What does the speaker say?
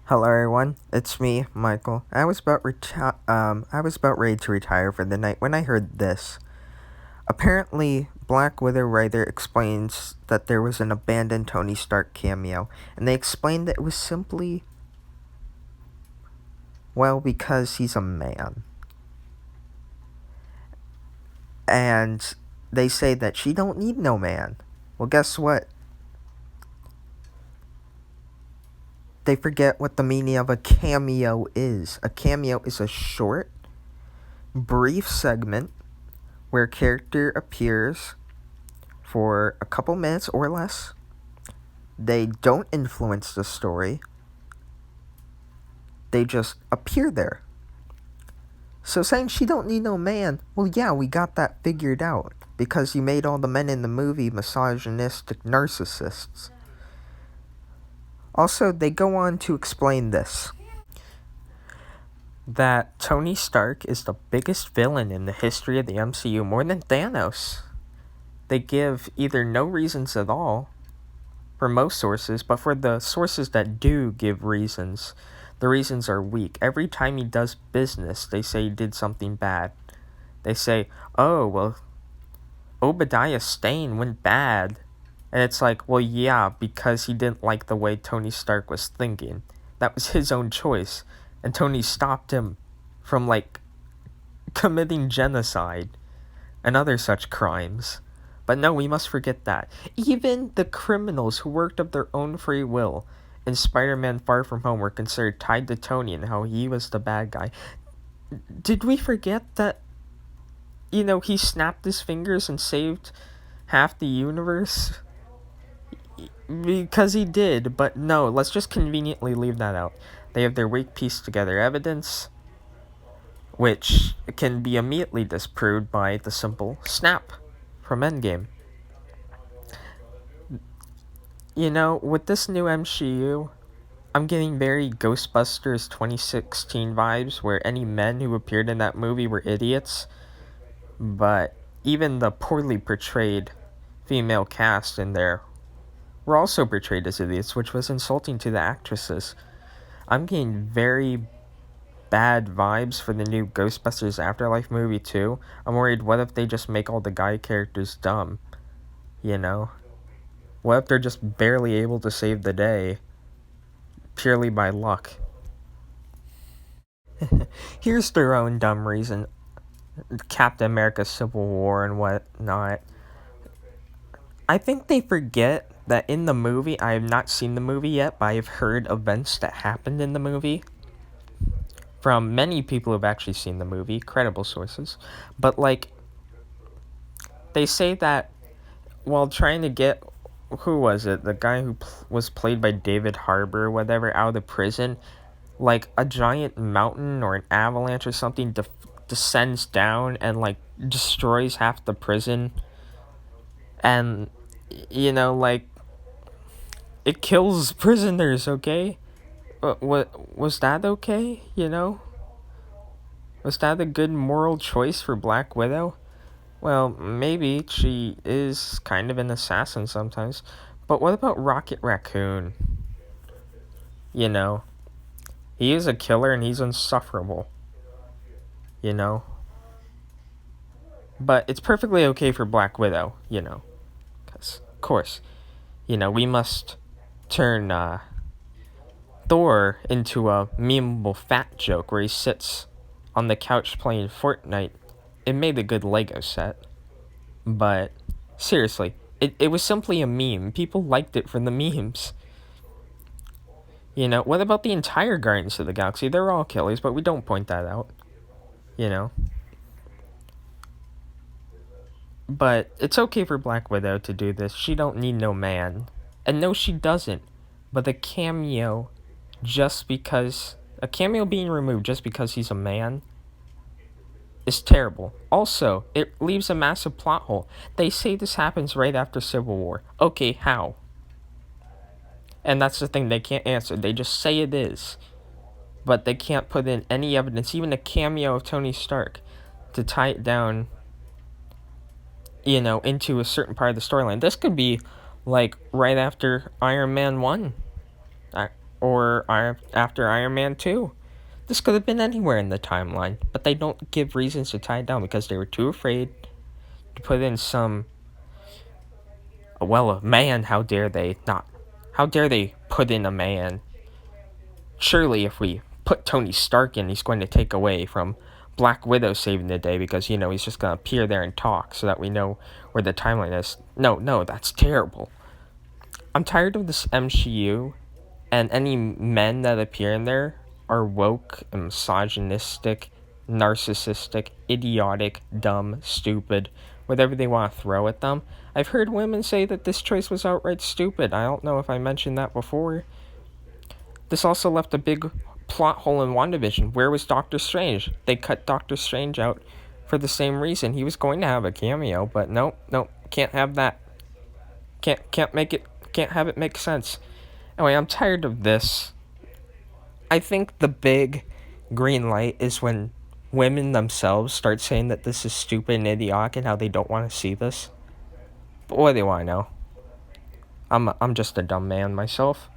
Hello everyone, it's me, Michael. I was about ready to retire for the night when I heard this. Apparently, Black Widow writer explains that there was an abandoned Tony Stark cameo, and they explained that it was simply, well, because he's a man. And they say that she don't need no man. Well, guess what? They forget what the meaning of a cameo is. A cameo is a short, brief segment where a character appears for a couple minutes or less. They don't influence the story. They just appear there. So saying she don't need no man, well, yeah, we got that figured out. Because you made all the men in the movie misogynistic narcissists. Also, they go on to explain this. That Tony Stark is the biggest villain in the history of the MCU, more than Thanos. They give either no reasons at all, for most sources, but for the sources that do give reasons, the reasons are weak. Every time he does business, they say he did something bad. They say, oh, well, Obadiah Stane went bad. And it's like, well, yeah, because he didn't like the way Tony Stark was thinking. That was his own choice. And Tony stopped him from, committing genocide and other such crimes. But no, we must forget that. Even the criminals who worked of their own free will in Spider-Man Far From Home were considered tied to Tony and how he was the bad guy. Did we forget that, he snapped his fingers and saved half the universe? Because he did, but no, let's just conveniently leave that out. They have their weak pieced together evidence, which can be immediately disproved by the simple snap from Endgame. With this new MCU, I'm getting very Ghostbusters 2016 vibes, where any men who appeared in that movie were idiots, but even the poorly portrayed female cast in there were also portrayed as idiots, which was insulting to the actresses. I'm getting very bad vibes for the new Ghostbusters Afterlife movie too. I'm worried, what if they just make all the guy characters dumb? What if they're just barely able to save the day purely by luck? Here's their own dumb reason. Captain America Civil War and whatnot. I think they forget that in the movie, I have not seen the movie yet, but I have heard events that happened in the movie from many people who've actually seen the movie, credible sources. But they say that while trying to get, who was it, the guy who was played by David Harbour or whatever, out of the prison, a giant mountain or an avalanche or something descends down and destroys half the prison, and it kills prisoners. Okay, what was that? Okay, was that a good moral choice for Black Widow? Well, maybe she is kind of an assassin sometimes, but what about Rocket Raccoon? He is a killer and he's insufferable. But it's perfectly okay for Black Widow, because, of course, we must turn Thor into a memeable fat joke where he sits on the couch playing Fortnite. It made a good Lego set, but seriously, it was simply a meme. People liked it for the memes. What about the entire Guardians of the Galaxy? They're all killers, but we don't point that out. But it's okay for Black Widow to do this. She don't need no man. And no, she doesn't. But a cameo being removed just because he's a man is terrible. Also, it leaves a massive plot hole. They say this happens right after Civil War. Okay, how? And that's the thing, they can't answer. They just say it is. But they can't put in any evidence, even a cameo of Tony Stark, to tie it down, into a certain part of the storyline. This could be, right after Iron Man 1. or after Iron Man 2. This could have been anywhere in the timeline, but they don't give reasons to tie it down because they were too afraid to put in some. Well, a man, how dare they not? How dare they put in a man? Surely, if we put Tony Stark in, he's going to take away from Black Widow saving the day because, he's just going to appear there and talk so that we know where the timeline is. No, that's terrible. I'm tired of this MCU, and any men that appear in there are woke and misogynistic, narcissistic, idiotic, dumb, stupid, whatever they want to throw at them. I've heard women say that this choice was outright stupid. I don't know if I mentioned that before. This also left a big plot hole in WandaVision. Where was Doctor Strange? They cut Doctor Strange out for the same reason. He was going to have a cameo, but nope, can't have that. Can't have it make sense. Anyway, I'm tired of this. I think the big green light is when women themselves start saying that this is stupid and idiotic and how they don't want to see this. But what do I know? I'm just a dumb man myself.